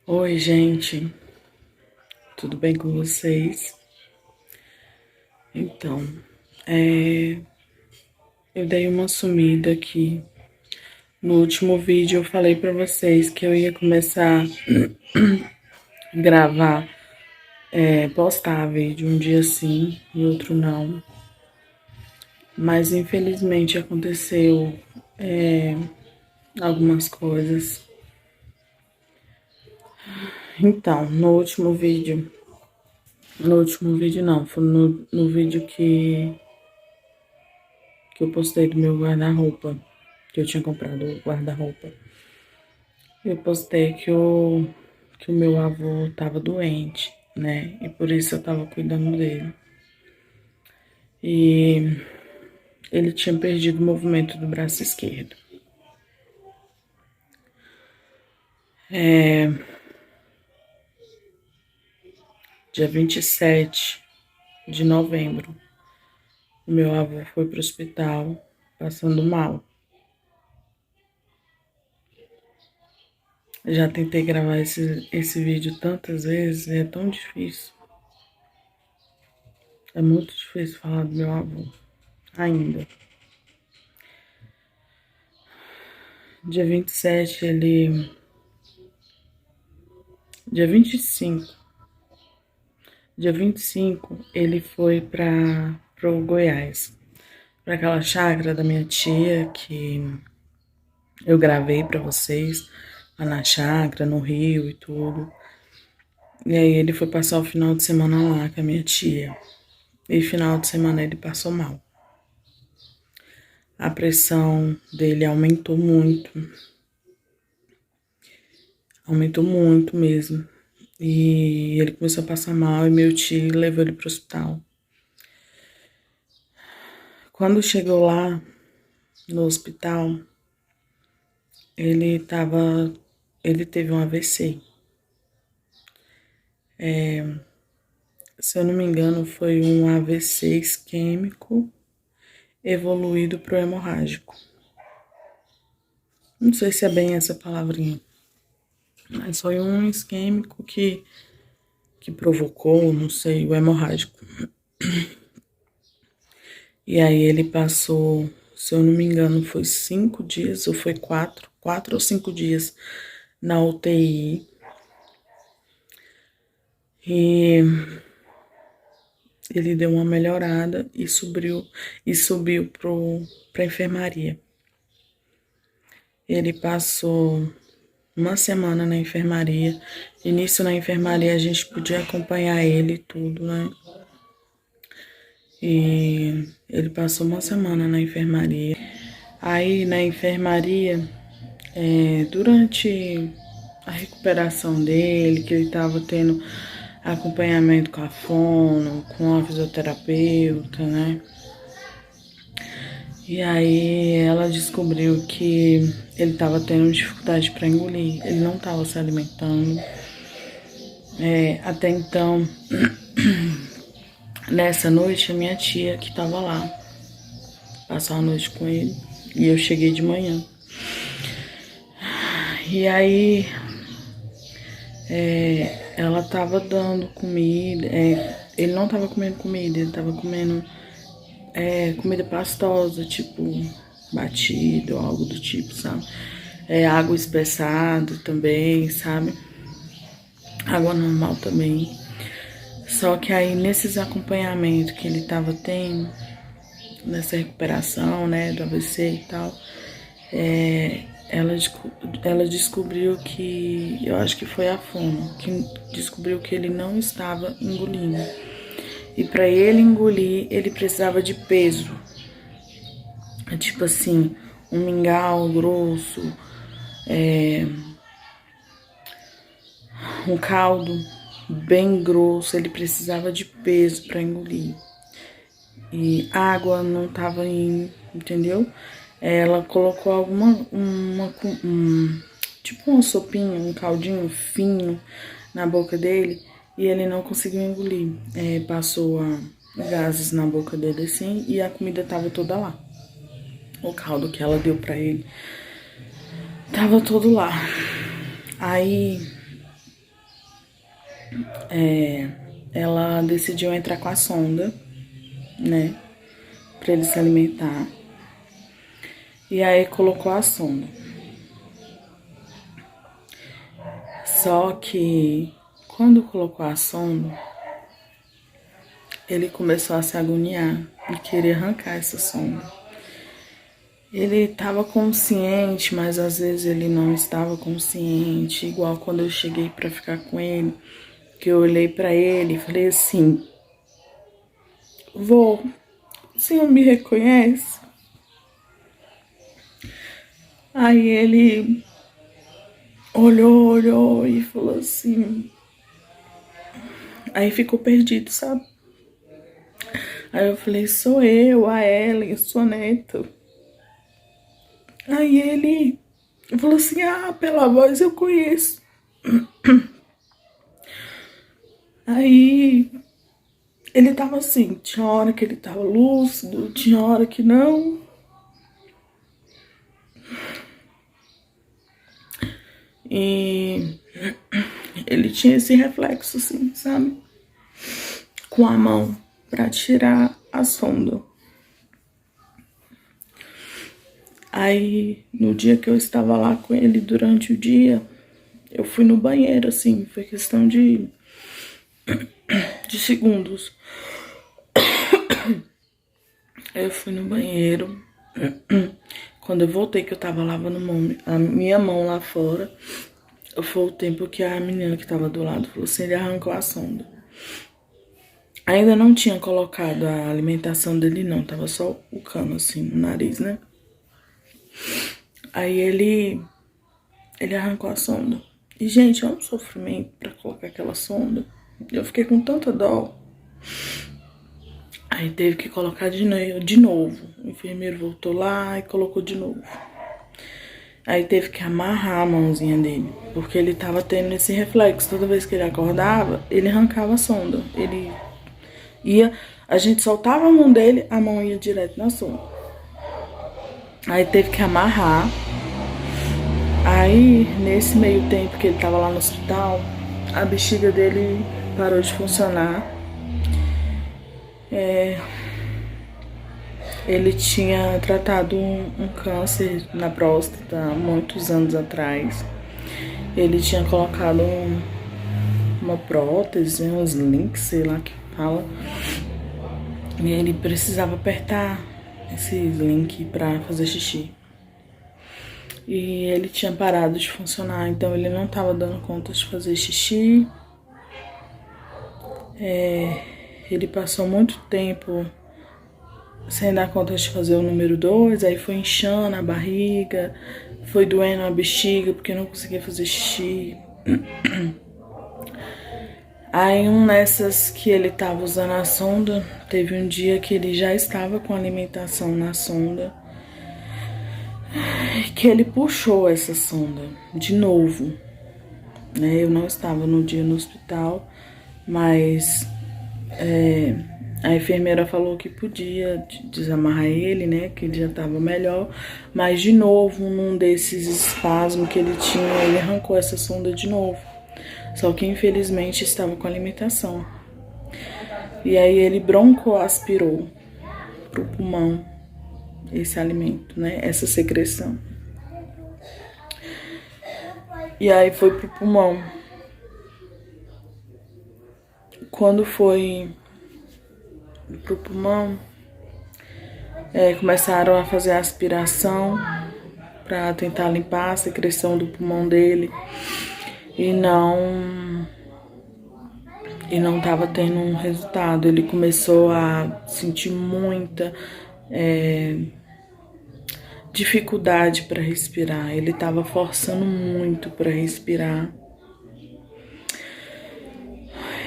Oi, gente, tudo bem com vocês? Então, é, eu dei uma sumida aqui. No último vídeo eu falei pra vocês que eu ia começar a gravar, postar vídeo um dia sim e outro não. Mas infelizmente aconteceu algumas coisas. Então, no último vídeo não, foi no vídeo que eu postei do meu guarda-roupa, que eu tinha comprado o guarda-roupa. Eu postei que o meu avô tava doente, né? E por isso eu tava cuidando dele. E ele tinha perdido o movimento do braço esquerdo. Dia 27 de novembro, o meu avô foi pro hospital passando mal. Já tentei gravar esse vídeo tantas vezes, é tão difícil. É muito difícil falar do meu avô, ainda. Dia 27, ele. Dia 25. Dia 25, ele foi para o Goiás, para aquela chácara da minha tia que eu gravei para vocês, lá na chácara, no Rio e tudo. E aí ele foi passar o final de semana lá com a minha tia. E final de semana ele passou mal. A pressão dele aumentou muito mesmo. E ele começou a passar mal e meu tio levou ele pro hospital. Quando chegou lá no hospital, ele teve um AVC. Se eu não me engano, foi um AVC isquêmico evoluído para o hemorrágico. Não sei se é bem essa palavrinha, mas foi um isquêmico que provocou, não sei, o hemorrágico. E aí ele passou, se eu não me engano, foi 5 dias, ou foi 4 ou 5 dias na UTI. E ele deu uma melhorada e subiu para a enfermaria. Ele passou uma semana na enfermaria. Início na enfermaria a gente podia acompanhar ele e tudo, né? E ele passou uma semana na enfermaria. Aí na enfermaria, durante a recuperação dele, que ele tava tendo acompanhamento com a fono, com a fisioterapeuta, né? E aí ela descobriu que ele estava tendo dificuldade para engolir, ele não estava se alimentando. Até então, nessa noite, a minha tia que estava lá, passou a noite com ele, e eu cheguei de manhã. E aí ela estava dando comida, ele não estava comendo comida, ele estava comendo comida pastosa, tipo batido, algo do tipo, sabe? Água espessada também, sabe? Água normal também. Só que aí nesses acompanhamentos que ele tava tendo, nessa recuperação, né, do AVC e tal, ela descobriu que, eu acho que foi a fono, que descobriu que ele não estava engolindo. E para ele engolir, ele precisava de peso. Tipo assim, um mingau grosso, um caldo bem grosso, ele precisava de peso para engolir. E água não tava indo, entendeu? Ela colocou tipo uma sopinha, um caldinho fino na boca dele e ele não conseguiu engolir. Passou gases na boca dele assim e a comida tava toda lá. O caldo que ela deu pra ele tava todo lá. Aí ela decidiu entrar com a sonda, né, pra ele se alimentar. E aí colocou a sonda. Só que quando colocou a sonda, ele começou a se agoniar e querer arrancar essa sonda. Ele estava consciente, mas às vezes ele não estava consciente, igual quando eu cheguei para ficar com ele, que eu olhei para ele e falei assim: vô, o senhor me reconhece? Aí ele olhou e falou assim. Aí ficou perdido, sabe? Aí eu falei: sou eu, a Ellen, sua neta. Aí ele falou assim: ah, pela voz eu conheço. Aí ele tava assim, tinha hora que ele tava lúcido, tinha hora que não. E ele tinha esse reflexo assim, sabe? Com a mão pra tirar a sonda. Aí, no dia que eu estava lá com ele durante o dia, eu fui no banheiro, assim, foi questão de segundos. Eu fui no banheiro. Quando eu voltei, que eu tava lavando a minha mão lá fora, foi o tempo que a menina que tava do lado falou assim: ele arrancou a sonda. Ainda não tinha colocado a alimentação dele, não, tava só o cano assim no nariz, né? Aí ele arrancou a sonda. E, gente, é um sofrimento pra colocar aquela sonda. Eu fiquei com tanta dó. Aí teve que colocar de novo. O enfermeiro voltou lá e colocou de novo. Aí teve que amarrar a mãozinha dele, porque ele tava tendo esse reflexo. Toda vez que ele acordava, ele arrancava a sonda. Ele ia, a gente soltava a mão dele, a mão ia direto na sonda. Aí teve que amarrar. Aí, nesse meio tempo que ele tava lá no hospital, a bexiga dele parou de funcionar. Ele tinha tratado um câncer na próstata há muitos anos atrás. Ele tinha colocado uma prótese, uns links, sei lá que fala. E ele precisava apertar esses links pra fazer xixi. E ele tinha parado de funcionar, então ele não estava dando conta de fazer xixi. Ele passou muito tempo sem dar conta de fazer o número 2, aí foi inchando a barriga, foi doendo a bexiga porque não conseguia fazer xixi. Aí nessas que ele estava usando a sonda, teve um dia que ele já estava com alimentação na sonda, que ele puxou essa sonda de novo, né? Eu não estava no dia no hospital, mas a enfermeira falou que podia desamarrar ele, né? Que ele já estava melhor, mas de novo, num desses espasmos que ele tinha, ele arrancou essa sonda de novo. Só que infelizmente estava com alimentação. E aí ele broncoaspirou pro pulmão esse alimento, né? Essa secreção. E aí foi pro pulmão. Quando foi pro pulmão, começaram a fazer a aspiração para tentar limpar a secreção do pulmão dele. E não estava tendo um resultado. Ele começou a sentir muita dificuldade para respirar. Ele estava forçando muito para respirar.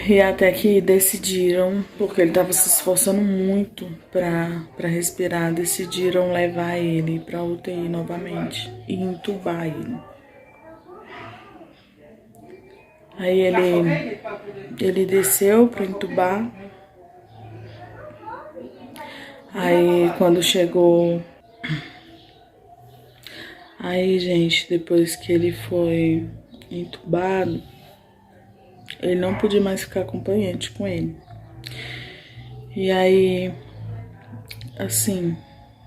E até que decidiram, porque ele estava se esforçando muito para respirar, decidiram levar ele para UTI novamente e entubar ele. Aí ele desceu para entubar. Aí quando chegou... Aí, gente, depois que ele foi entubado, Ele não podia mais ficar acompanhante com ele. E aí, assim,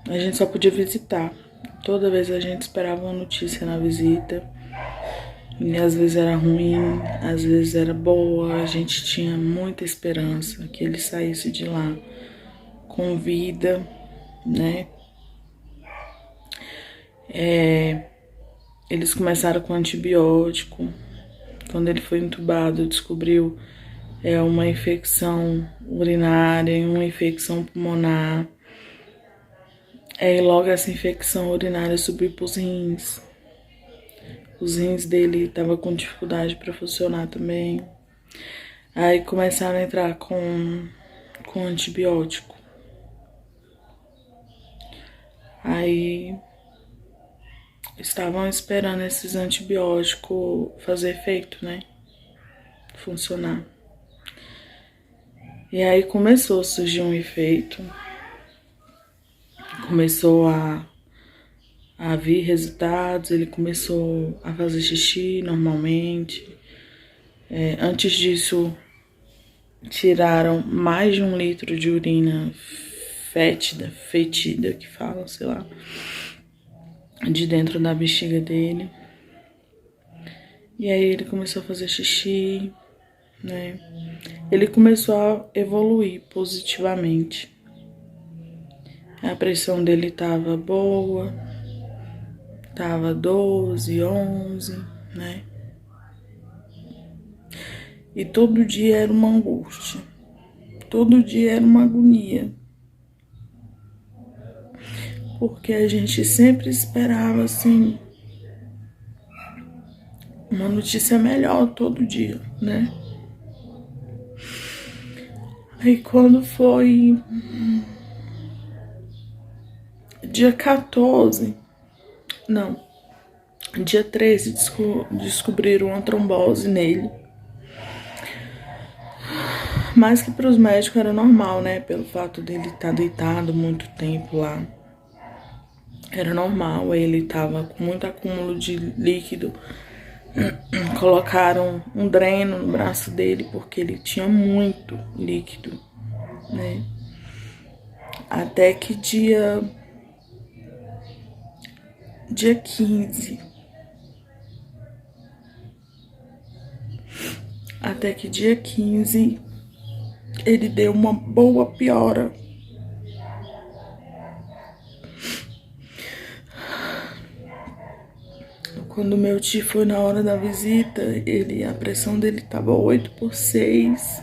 a gente só podia visitar. Toda vez a gente esperava uma notícia na visita. E às vezes era ruim, às vezes era boa. A gente tinha muita esperança que ele saísse de lá com vida, né? Eles começaram com antibiótico. Quando ele foi entubado, descobriu uma infecção urinária e uma infecção pulmonar. E logo essa infecção urinária subiu para os rins. Os rins dele estavam com dificuldade para funcionar também. Aí começaram a entrar com antibiótico. Aí estavam esperando esses antibióticos fazer efeito, né? Funcionar. E aí começou a surgir um efeito. Começou a vir resultados, ele começou a fazer xixi normalmente. Antes disso, tiraram mais de 1 litro de urina fetida, que fala, sei lá, de dentro da bexiga dele. E aí ele começou a fazer xixi, né? Ele começou a evoluir positivamente. A pressão dele tava boa, tava 12, 11, né? E todo dia era uma angústia, todo dia era uma agonia. Porque a gente sempre esperava, assim, uma notícia melhor todo dia, né? Aí quando foi dia 14, não, dia 13, descobriram uma trombose nele. Mas que para os médicos era normal, né? Pelo fato dele estar deitado muito tempo lá. Era normal, ele estava com muito acúmulo de líquido. Colocaram um dreno no braço dele porque ele tinha muito líquido, né? Até que dia 15. Até que dia 15 ele deu uma boa piora. Quando meu tio foi na hora da visita, a pressão dele tava 8/6.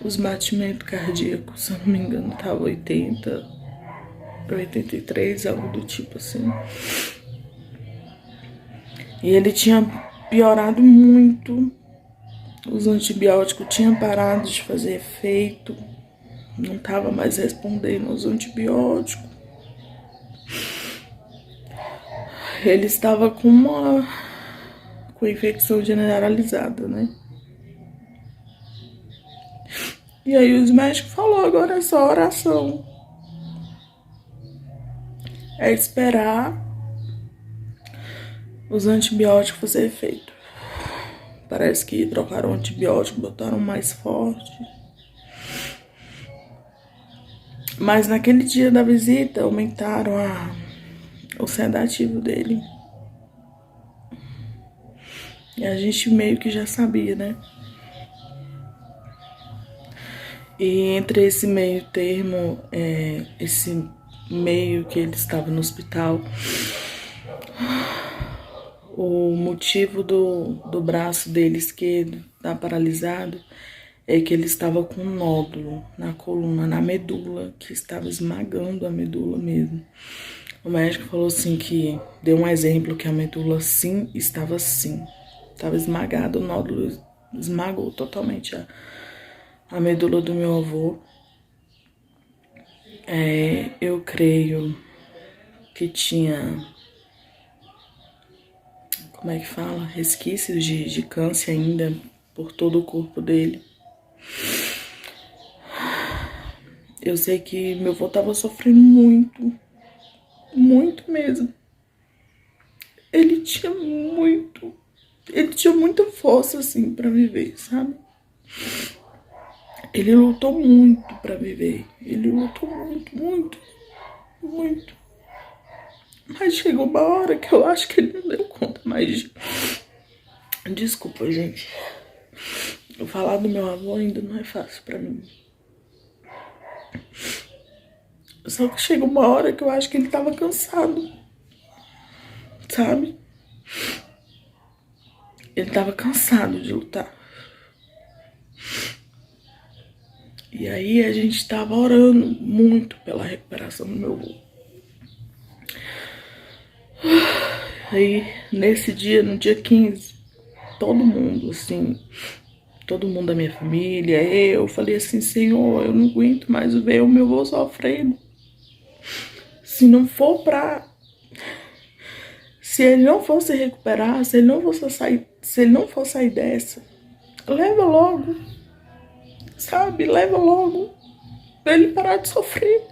Os batimentos cardíacos, se eu não me engano, tava 80, 83, algo do tipo assim. E ele tinha piorado muito. Os antibióticos tinham parado de fazer efeito. Não tava mais respondendo aos antibióticos. Ele estava com infecção generalizada, né? E aí os médicos falaram, agora é só oração. É esperar os antibióticos fazer efeito. Parece que trocaram o antibiótico, botaram mais forte. Mas naquele dia da visita, aumentaram o sedativo dele. E a gente meio que já sabia, né? E entre esse meio termo, esse meio que ele estava no hospital, o motivo do braço dele esquerdo estar paralisado é que ele estava com um nódulo na coluna, na medula, que estava esmagando a medula mesmo. O médico falou assim que deu um exemplo que a medula sim estava assim, estava esmagada, o nódulo esmagou totalmente a medula do meu avô. Eu creio que tinha, como é que fala? Resquícios de câncer ainda por todo o corpo dele. Eu sei que meu avô tava sofrendo muito, muito mesmo. Ele tinha muito Ele tinha muita força, assim, pra viver, sabe? Ele lutou muito pra viver. Ele lutou muito, muito, muito. Mas chegou uma hora que eu acho que ele não deu conta mais de... Desculpa, gente. Eu falar do meu avô ainda não é fácil pra mim. Só que chegou uma hora que eu acho que ele tava cansado. Sabe? Ele tava cansado de lutar. E aí a gente tava orando muito pela recuperação do meu avô. Aí, nesse dia, no dia 15, todo mundo, assim, todo mundo da minha família, eu falei assim, Senhor, eu não aguento mais ver o meu avô sofrendo. Se não for pra... Se ele não for se recuperar, se ele não for sair dessa, leva logo, sabe? Leva logo pra ele parar de sofrer.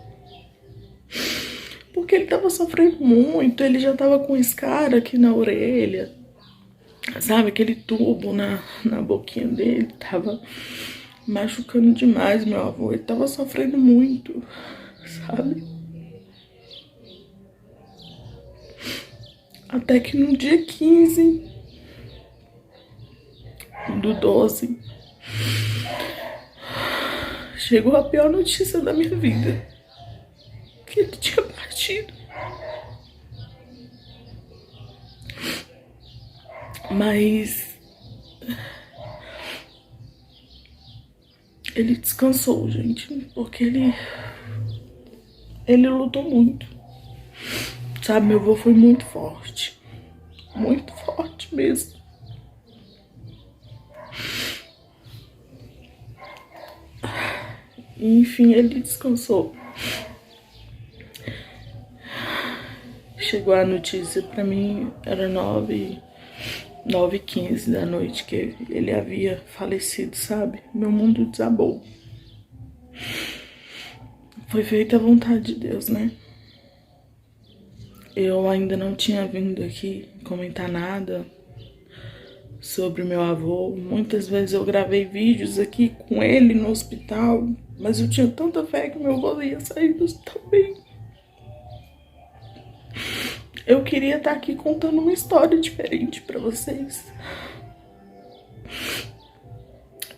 Porque ele tava sofrendo muito, ele já tava com escara aqui na orelha, sabe? Aquele tubo na boquinha dele tava machucando demais meu avô. Ele tava sofrendo muito, sabe? Até que no dia 15 do 12, chegou a pior notícia da minha vida. Que ele tinha partido. Mas ele descansou, gente, porque ele lutou muito. Sabe, meu avô foi muito forte mesmo. E, enfim, ele descansou. Chegou a notícia pra mim, era 9h15 da noite, que ele havia falecido, sabe? Meu mundo desabou. Foi feita a vontade de Deus, né? Eu ainda não tinha vindo aqui comentar nada sobre o meu avô. Muitas vezes eu gravei vídeos aqui com ele no hospital, mas eu tinha tanta fé que meu avô ia sair do hospital bem. Eu queria estar aqui contando uma história diferente pra vocês.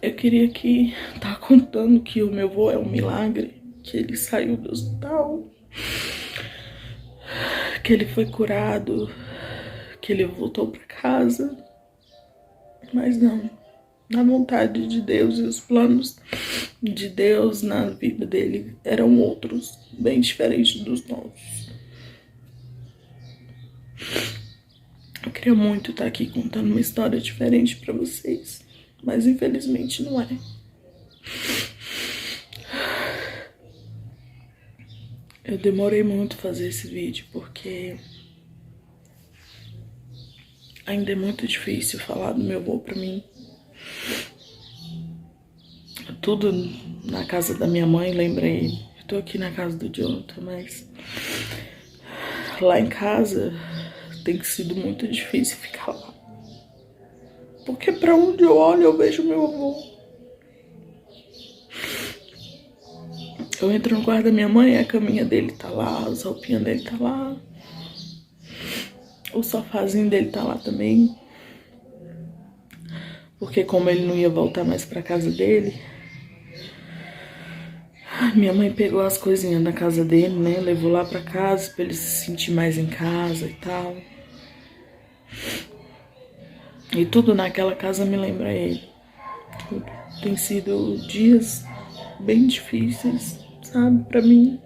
Eu queria aqui estar contando que o meu avô é um milagre, que ele saiu do hospital, que ele foi curado, que ele voltou pra casa. Mas não, na vontade de Deus e os planos de Deus na vida dele eram outros, bem diferentes dos nossos. Eu queria muito estar aqui contando uma história diferente pra vocês, mas infelizmente não é. Eu demorei muito a fazer esse vídeo porque ainda é muito difícil falar do meu avô pra mim. Tudo na casa da minha mãe, lembrei. Eu tô aqui na casa do Jonathan, mas lá em casa tem sido muito difícil ficar lá. Porque pra onde eu olho eu vejo meu avô. Eu entro no quarto da minha mãe, a caminha dele tá lá, as roupinhas dele tá lá. O sofazinho dele tá lá também. Porque como ele não ia voltar mais pra casa dele, minha mãe pegou as coisinhas da casa dele, né? Levou lá pra casa pra ele se sentir mais em casa e tal. E tudo naquela casa me lembra ele. Tudo. Tem sido dias bem difíceis, sabe? Pra mim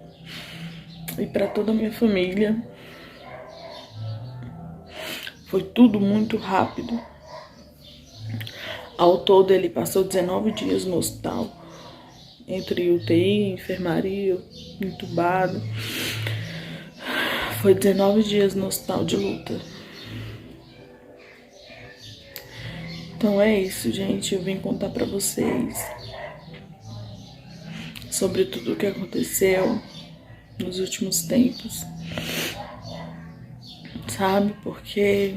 e pra toda a minha família. Foi tudo muito rápido. Ao todo ele passou 19 dias no hospital. Entre UTI, enfermaria, entubado. Foi 19 dias no hospital de luta. Então é isso, gente. Eu vim contar pra vocês sobre tudo o que aconteceu nos últimos tempos. Sabe? Porque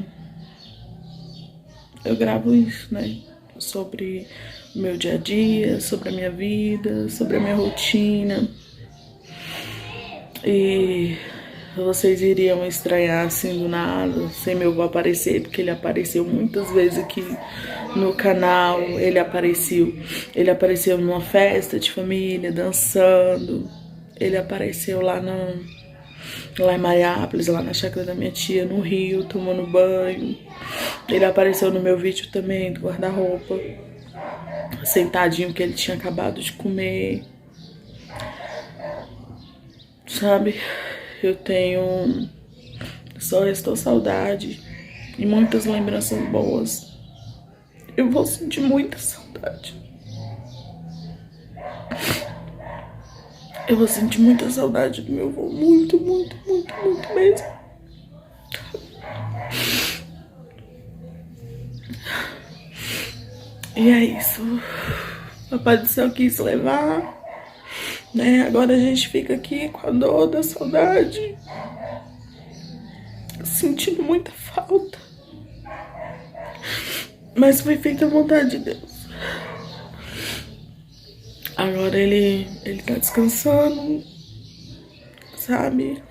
eu gravo isso, né? Sobre o meu dia a dia, sobre a minha vida, sobre a minha rotina. E vocês iriam estranhar assim do nada, sem meu avô aparecer, porque ele apareceu muitas vezes aqui no canal. Ele apareceu numa festa de família, dançando. Ele apareceu lá em Mariápolis, lá na chácara da minha tia, no Rio, tomando banho. Ele apareceu no meu vídeo também, do guarda-roupa, sentadinho, que ele tinha acabado de comer. Sabe, só restou saudade e muitas lembranças boas. Eu vou sentir muita saudade. Eu vou sentir muita saudade do meu avô, muito, muito, muito, muito mesmo. E é isso. Papai do céu quis levar, né? Agora a gente fica aqui com a dor da saudade, sentindo muita falta. Mas foi feita a vontade de Deus. Agora ele tá descansando, sabe?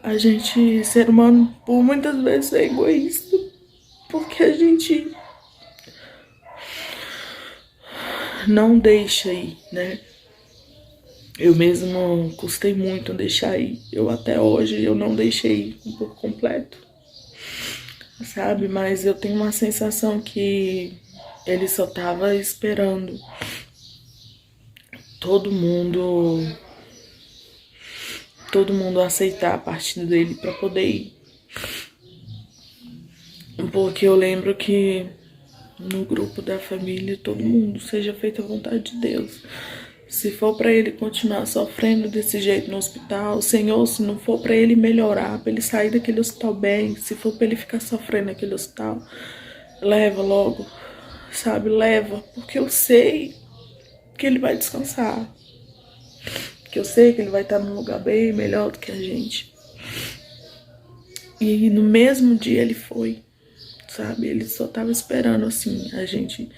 A gente, ser humano, por muitas vezes é egoísta, porque a gente não deixa ir, né? Eu mesmo custei muito deixar ir. Até hoje eu não deixei ir por completo, sabe? Mas eu tenho uma sensação que ele só tava esperando todo mundo aceitar a partida dele pra poder ir. Porque eu lembro que no grupo da família, todo mundo, seja feita a vontade de Deus. Se for pra ele continuar sofrendo desse jeito no hospital, Senhor, se não for pra ele melhorar, pra ele sair daquele hospital bem, se for pra ele ficar sofrendo naquele hospital, leva logo, sabe? Leva, porque eu sei que ele vai descansar. Que eu sei que ele vai estar num lugar bem melhor do que a gente. E no mesmo dia ele foi, sabe? Ele só tava esperando, assim, a gente,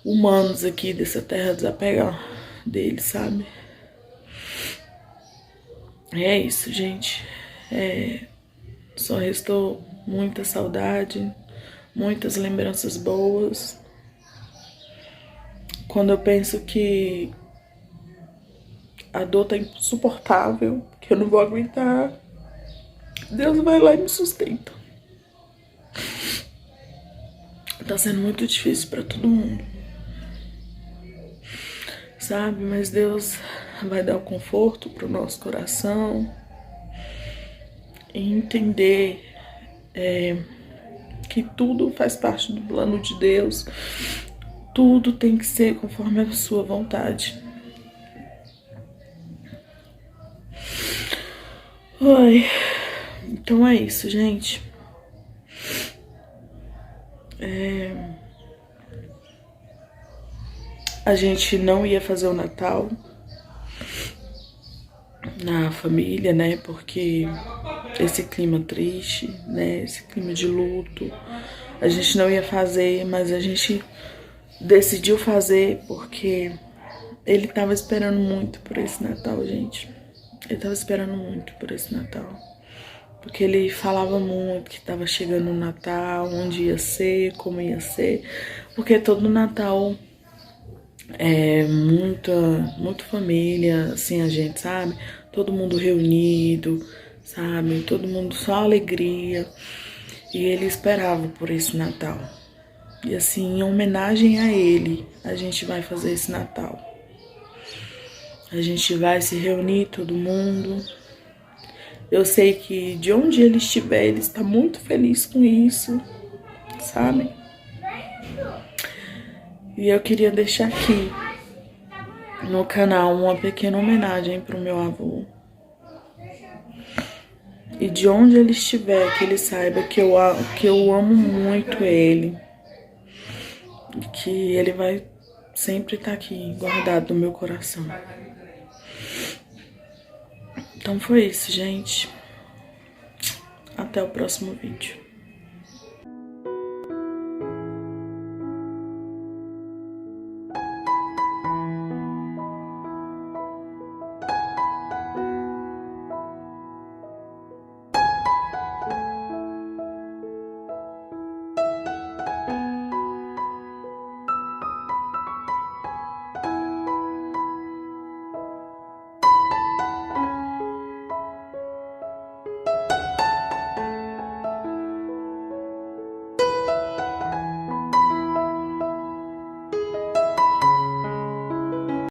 humanos aqui dessa terra, desapegar dele, sabe? É isso, gente. Só restou muita saudade, muitas lembranças boas. Quando eu penso que a dor tá insuportável, que eu não vou aguentar, Deus vai lá e me sustenta. Tá sendo muito difícil pra todo mundo, sabe? Mas Deus vai dar o conforto pro nosso coração e entender que tudo faz parte do plano de Deus. Tudo tem que ser conforme a sua vontade. Ai, então é isso, gente. A gente não ia fazer o Natal na família, né? Porque esse clima triste, né? Esse clima de luto, a gente não ia fazer, mas a gente decidiu fazer porque ele tava esperando muito por esse Natal, gente. Ele tava esperando muito por esse Natal. Porque ele falava muito que tava chegando o Natal, onde ia ser, como ia ser. Porque todo Natal é muita família, assim, a gente, sabe? Todo mundo reunido, sabe? Todo mundo só alegria. E ele esperava por esse Natal. E assim, em homenagem a ele, a gente vai fazer esse Natal. A gente vai se reunir, todo mundo. Eu sei que de onde ele estiver, ele está muito feliz com isso, sabe? E eu queria deixar aqui no canal uma pequena homenagem pro meu avô. E de onde ele estiver, que ele saiba que eu amo muito ele. E que ele vai sempre estar aqui, guardado no meu coração. Então foi isso, gente. Até o próximo vídeo.